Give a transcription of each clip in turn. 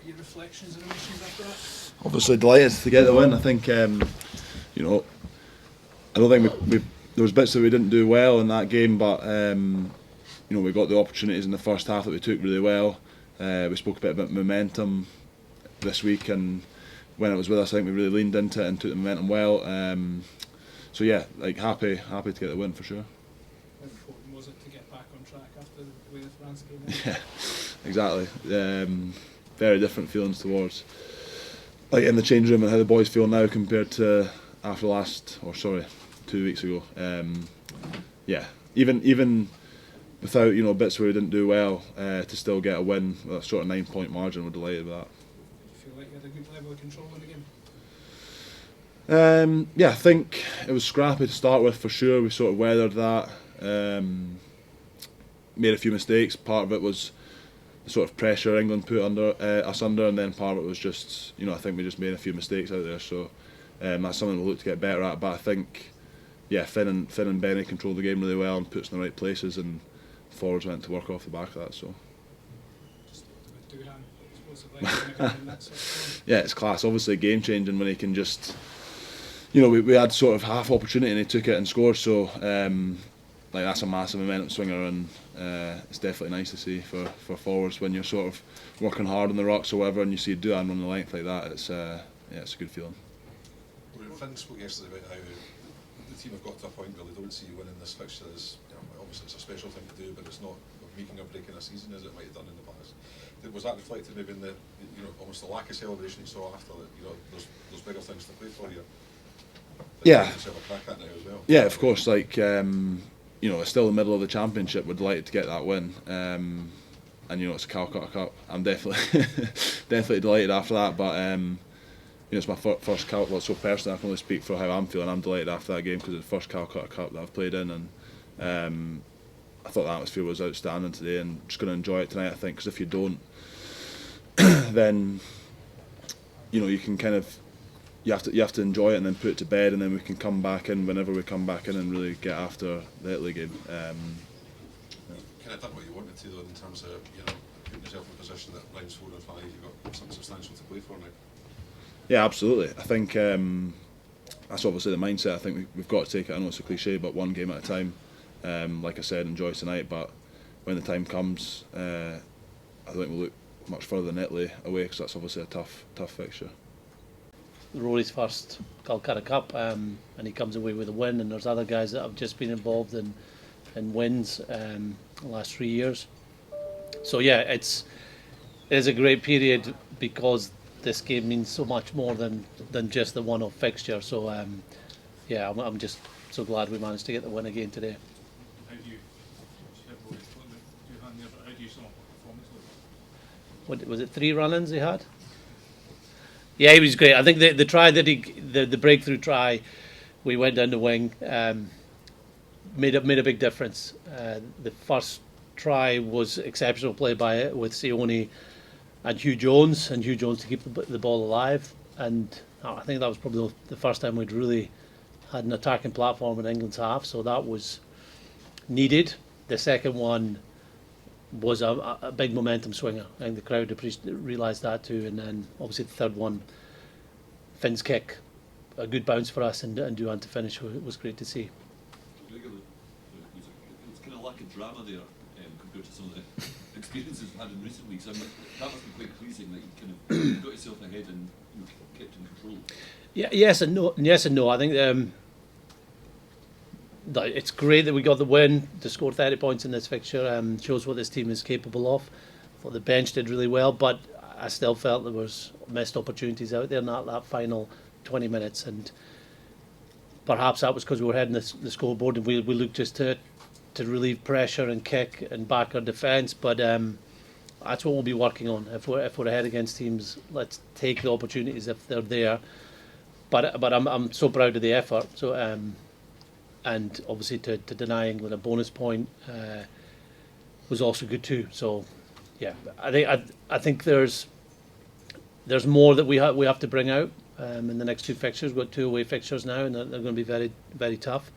your reflections and emotions after that? Obviously delighted to get the win. I think, you know, I don't think we there was bits that we didn't do well in that game, but you know, we got the opportunities in the first half that we took really well. We spoke a bit about momentum this week, and when it was with us, I think we really leaned into it and took the momentum well. So yeah, like happy to get the win for sure. How important was it to get back on track after the way the France game ended? Yeah, exactly. Very different feelings towards, like in the change room, and how the boys feel now compared to after 2 weeks ago. Yeah, even without, you know, bits where we didn't do well, to still get a win with a sort of 9-point margin, we're delighted with that. Did you feel like you had a good level of control in the game? Yeah, I think it was scrappy to start with for sure. We sort of weathered that. Made a few mistakes. Part of it was the sort of pressure England put us under, and then part of it was just, you know, I think we just made a few mistakes out there. So that's something we'll look to get better at. But I think, yeah, Finn and Benny controlled the game really well and put us in the right places, and forwards went to work off the back of that. So. Yeah, it's class. Obviously game changing when he can just, you know, we had sort of half opportunity and he took it and scored. So like that's a massive momentum swinger, and it's definitely nice to see for forwards when you're sort of working hard on the rocks or whatever, and you see Duhan run the length like that. It's yeah, it's a good feeling. Finn spoke yesterday about how the team have got to a point where they don't see winning this fixture as, you know, obviously it's a special thing to do, but it's not making or breaking a season as it might have done in the past. Was that reflected maybe in the, you know, almost the lack of celebration you saw after that? You know, there's bigger things to play for here. Yeah. Yeah, of course. Like you know, it's still the middle of the championship. We're delighted to get that win, and you know, it's a Calcutta Cup. I'm definitely definitely delighted after that. But you know, it's my first Calcutta. Well, so personally, I can only speak for how I'm feeling. I'm delighted after that game because it's the first Calcutta Cup that I've played in, and I thought the atmosphere was outstanding today, and just going to enjoy it tonight, I think, because if you don't, then you know, you can kind of you have to enjoy it and then put it to bed, and then we can come back in whenever we come back in and really get after the Italy game. Kind of done what you wanted to though, in terms of, you know, putting yourself in a position that rounds 4 and 5 you've got something substantial to play for now. Yeah, absolutely. I think that's obviously the mindset. I think we've got to take it. I know it's a cliche, but one game at a time. Like I said, enjoy tonight, but when the time comes, I think we'll look much further than Italy away, because that's obviously a tough fixture. Rory's first Calcutta Cup, and he comes away with a win, and there's other guys that have just been involved in wins the last 3 years. So yeah, it is a great period because this game means so much more than just the one-off fixture. So yeah, I'm just so glad we managed to get the win again today. What was it? 3 run-ins he had? Yeah, he was great. I think the try that the breakthrough try, we went down the wing, made a big difference. The first try was exceptional play with Sione and Hugh Jones to keep the ball alive, and I think that was probably the first time we'd really had an attacking platform in England's half, so that was needed. The second one was a big momentum swinger. I think the crowd realised that too, and then obviously the third one, Finn's kick, a good bounce for us, and Duhan to finish was great to see. Gregor, it's kind of lack of drama there compared to some of the experiences we've had in recent weeks. I mean, that must be quite pleasing that you kind of got yourself ahead and kept in control. Yeah, yes and no. I think it's great that we got the win to score 30 points in this fixture. Shows what this team is capable of. I thought the bench did really well, but I still felt there was missed opportunities out there in that final 20 minutes, and perhaps that was because we were heading the scoreboard and we looked just to relieve pressure and kick and back our defence. But that's what we'll be working on. If we're ahead against teams, let's take the opportunities if they're there. But I'm so proud of the effort. So and obviously to deny England a bonus point was also good too. So yeah, I think there's more that we have to bring out in the next 2 fixtures. We've got 2 away fixtures now, and they're going to be very, very tough.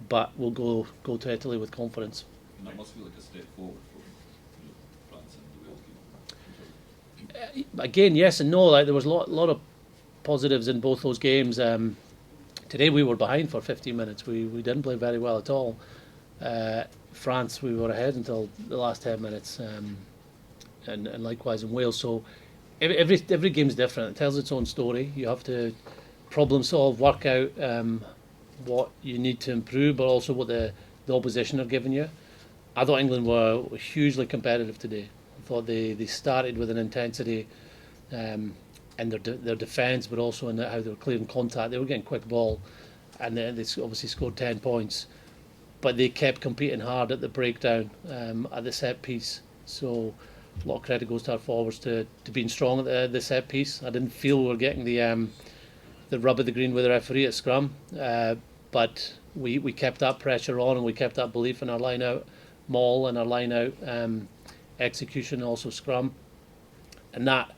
But we'll go to Italy with confidence. And that must feel like a step forward for France and the Wales Again, yes and no. Like there was a lot of positives in both those games. Today we were behind for 15 minutes. We didn't play very well at all. France, we were ahead until the last 10 minutes, and likewise in Wales. So every game's different. It tells its own story. You have to problem solve, work out what you need to improve, but also what the opposition are giving you. I thought England were hugely competitive today. I thought they started with an intensity in their defence, but also in how they were clearing contact. They were getting quick ball, and they obviously scored 10 points. But they kept competing hard at the breakdown, at the set piece. So a lot of credit goes to our forwards to being strong at the set piece. I didn't feel we were getting the rub of the green with the referee at scrum, but we kept that pressure on, and we kept that belief in our line out maul and our line out execution, also scrum, and that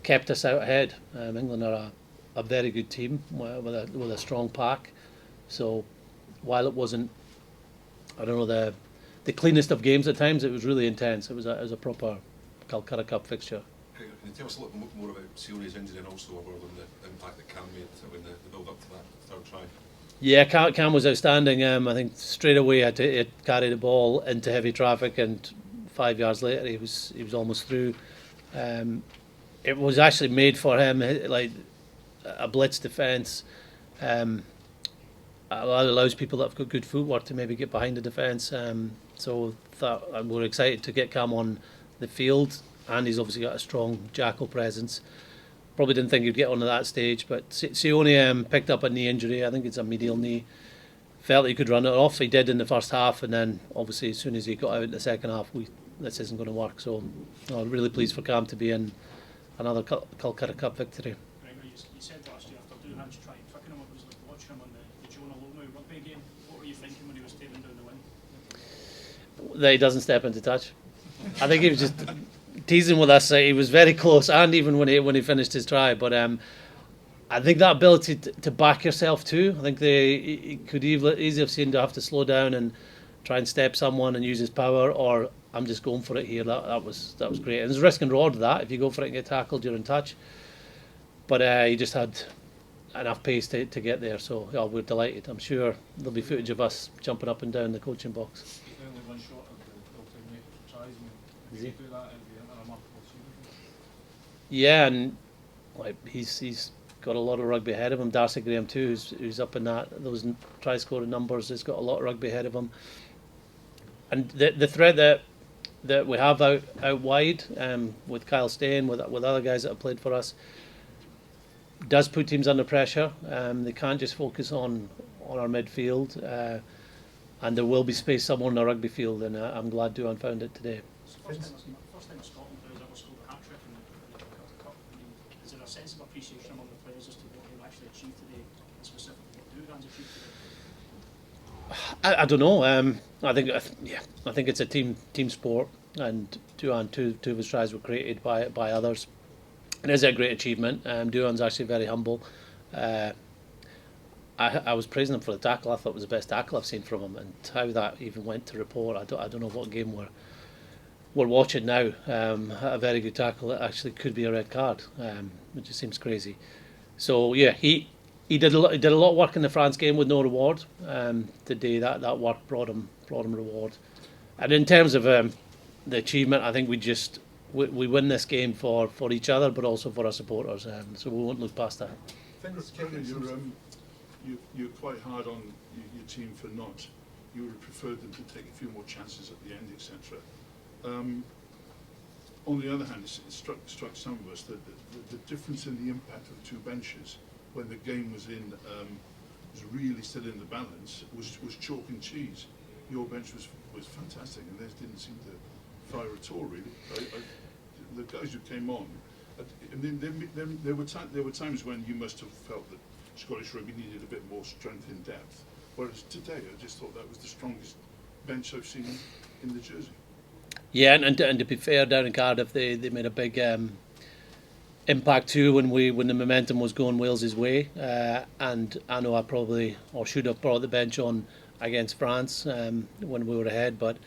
kept us out ahead. England are a very good team with a strong pack. So while it wasn't, I don't know, the cleanest of games at times, it was really intense. It was a proper Calcutta Cup fixture. Gregor, can you tell us a little more about Sealey's injury and also a word on the impact that Cam made when the build up to that third try? Yeah, Cam was outstanding. I think straight away he carried the ball into heavy traffic, and 5 yards later he was almost through. It was actually made for him, like a blitz defence. Allows people that have got good footwork to maybe get behind the defence. So we're excited to get Cam on the field, and he's obviously got a strong jackal presence. Probably didn't think he'd get onto that stage, but Sione picked up a knee injury. I think it's a medial knee. Felt he could run it off. He did in the first half, and then obviously as soon as he got out in the second half, this isn't going to work. So I'm really pleased for Cam to be in another Calcutta Cup victory. Gregor, you said last year after Doohan's trying tricking him, it was like watching him on the Jonah Lomu rugby game. What were you thinking when he was staring down the wing? That he doesn't step into touch. I think he was just teasing with us. He was very close, and even when he finished his try. But I think that ability to back yourself too. I think he could easily have seen to have to slow down and try and step someone and use his power, or I'm just going for it here. That was great. And there's risk and reward to that. If you go for it and get tackled, you're in touch. But he just had enough pace to get there. So yeah, we're delighted. I'm sure there'll be footage of us jumping up and down the coaching box. He's only one shot of the all-time tries, and Is he? do that, it'd be a remarkable achievement. Yeah, and like he's got a lot of rugby ahead of him. Darcy Graham too, who's up in those try scoring numbers, has got a lot of rugby ahead of him. And the threat that we have out wide, with Kyle Stain, with other guys that have played for us, does put teams under pressure. They can't just focus on our midfield, and there will be space somewhere in the rugby field, and I'm glad Duan found it today. It's the first time a Scotland players ever scored a hat-trick in the Calcutta Cup. I mean, is there a sense of appreciation among the players as to what they've actually achieved today, and specifically what Doohan's achieved today? I don't know. I think it's a team sport, and Duan, two of his tries were created by others. It is a great achievement. Duan's actually very humble. I was praising him for the tackle. I thought it was the best tackle I've seen from him, and how that even went to report. I don't know what game we're watching now. A very good tackle that actually could be a red card, which just seems crazy. So yeah, he did a lot of work in the France game with no reward. Today that work brought him reward. And in terms of the achievement, I think we win this game for each other, but also for our supporters. So we won't look past that. You're quite hard on your team for not. You would have preferred them to take a few more chances at the end, etc. On the other hand, it struck some of us that the difference in the impact of the two benches when the game was really still in the balance was chalk and cheese. Your bench was fantastic, and theirs didn't seem to fire at all, really. The guys who came on, there were times when you must have felt that Scottish rugby needed a bit more strength in depth, whereas today I just thought that was the strongest bench I've seen in the jersey. Yeah, and to be fair, down in Cardiff they made a big impact too when the momentum was going Wales's way, and I know I probably or should have brought the bench on against France when we were ahead, but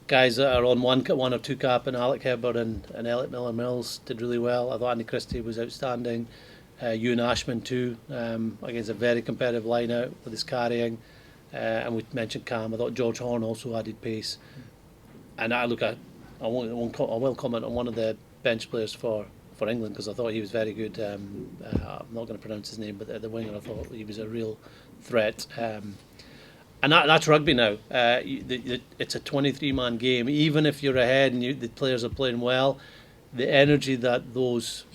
guys that are on one or two cap, and Alec Hebber and Elliot Miller-Mills did really well. I thought Andy Christie was outstanding. Ewan Ashman too, against a very competitive line out with his carrying. And we mentioned Cam. I thought George Horn also added pace. And I will comment on one of the bench players for England, because I thought he was very good. I'm not going to pronounce his name, but the winger, I thought he was a real threat. And that's rugby now. It's a 23-man game. Even if you're ahead and the players are playing well, the energy that those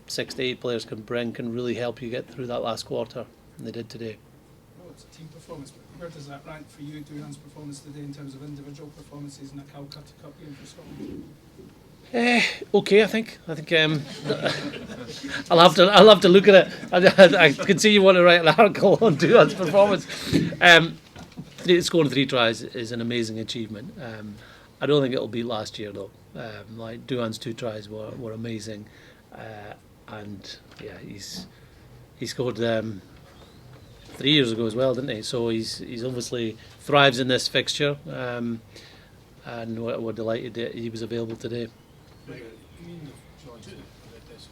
6 to 8 players can bring can really help you get through that last quarter, and they did today. Well, it's a team performance, but where does that rank for you, Duhan's performance today, in terms of individual performances in a Calcutta Cup game for Scotland? Okay, I think I'll have to look at it. I can see you want to write an article on Duhan's performance. Scoring 3 tries is an amazing achievement. I don't think it'll be last year though. Like Duhan's 2 tries were amazing, and yeah, he scored 3 years ago as well, didn't he? So he's obviously thrives in this fixture, and we're delighted that he was available today. You tried to this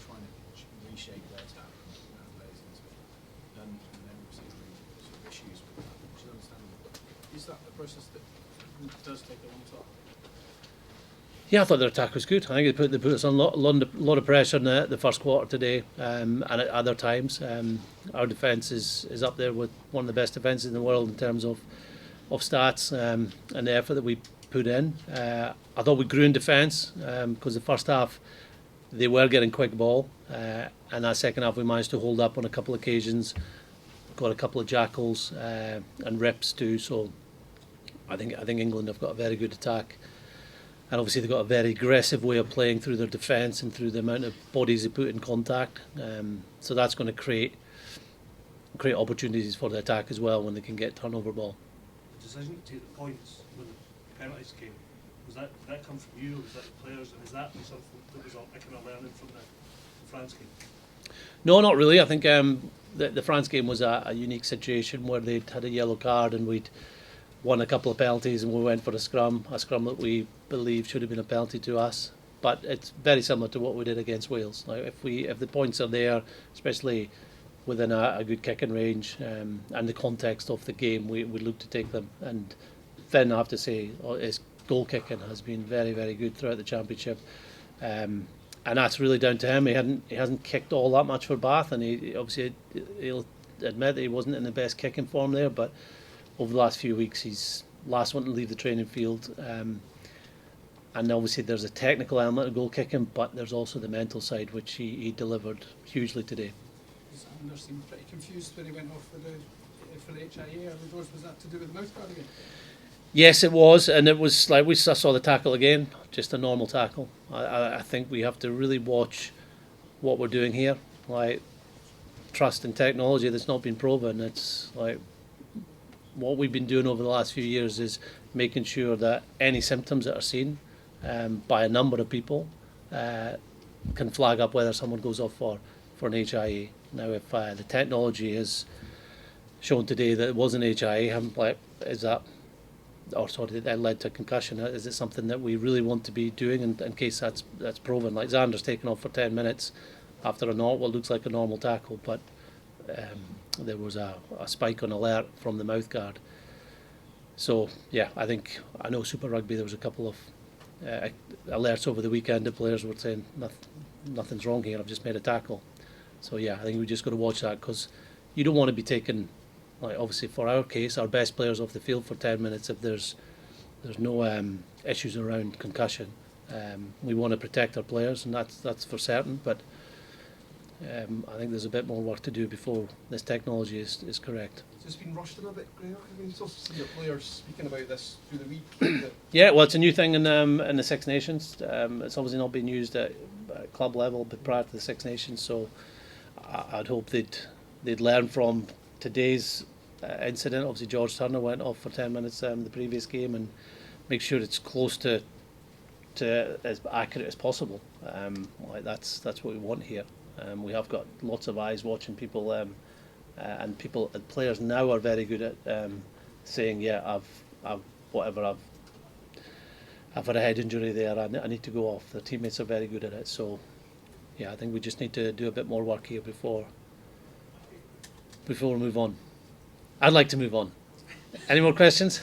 trying to reshape their attack and players into it, and then obviously the sort of issues with that, which is understandable. But is that the process that does take a long time? Yeah, I thought their attack was good. I think they put us on a lot of pressure in the first quarter today, and at other times. Our defence is up there with one of the best defences in the world in terms of stats, and the effort that we put in. I thought we grew in defence, because the first half they were getting quick ball, and that second half we managed to hold up on a couple of occasions, got a couple of jackals and rips too. So I think England have got a very good attack, and obviously they've got a very aggressive way of playing through their defence and through the amount of bodies they put in contact. So that's going to create opportunities for the attack as well when they can get turnover ball. The decision to take the points when the penalties came, did that come from you, or was that the players, and is that something that was a kind of learning from the France game? No, not really. I think the France game was a unique situation where they'd had a yellow card and we'd won a couple of penalties, and we went for a scrum that we believe should have been a penalty to us. But it's very similar to what we did against Wales. Now, if the points are there, especially within a good kicking range, and the context of the game, we look to take them. And Finn, I have to say, his goal kicking has been very, very good throughout the championship, and that's really down to him. He hasn't kicked all that much for Bath, and he'll admit that he wasn't in the best kicking form there. But over the last few weeks, he's last one to leave the training field, and obviously there's a technical element of goal kicking, but there's also the mental side, which he delivered hugely today. Anders seemed pretty confused when he went off for the HIA early doors. Was that to do with the mouth guard again? Yes, it was, and it was like I saw the tackle again, just a normal tackle. I think we have to really watch what we're doing here. Like, trust in technology that's not been proven. It's like what we've been doing over the last few years is making sure that any symptoms that are seen by a number of people can flag up whether someone goes off for an HIA. Now, if the technology has shown today that it was an HIA, that led to concussion. Is it something that we really want to be doing in case that's proven? Like Xander's taken off for 10 minutes after what looks like a normal tackle, but there was a spike on alert from the mouth guard. So yeah, I know Super Rugby, there was a couple of alerts over the weekend that players were saying nothing's wrong here, I've just made a tackle. So yeah, I think we just got to watch that, because you don't want to be taking, like, obviously for our case, our best players off the field for 10 minutes if there's no issues around concussion. We want to protect our players, and that's for certain, but I think there's a bit more work to do before this technology is correct. Has this been rushed a little bit, Gregor? I mean, you also see your players speaking about this through the week. Yeah, well, it's a new thing in the Six Nations. It's obviously not been used at club level, but prior to the Six Nations, so I'd hope they'd learn from today's incident. Obviously, George Turner went off for 10 minutes the previous game, and make sure it's close to as accurate as possible. Like that's what we want here. We have got lots of eyes watching people, and players now are very good at saying, yeah, I've whatever I've had a head injury there. I need to go off. The teammates are very good at it. So yeah, I think we just need to do a bit more work here before we move on. I'd like to move on. Any more questions?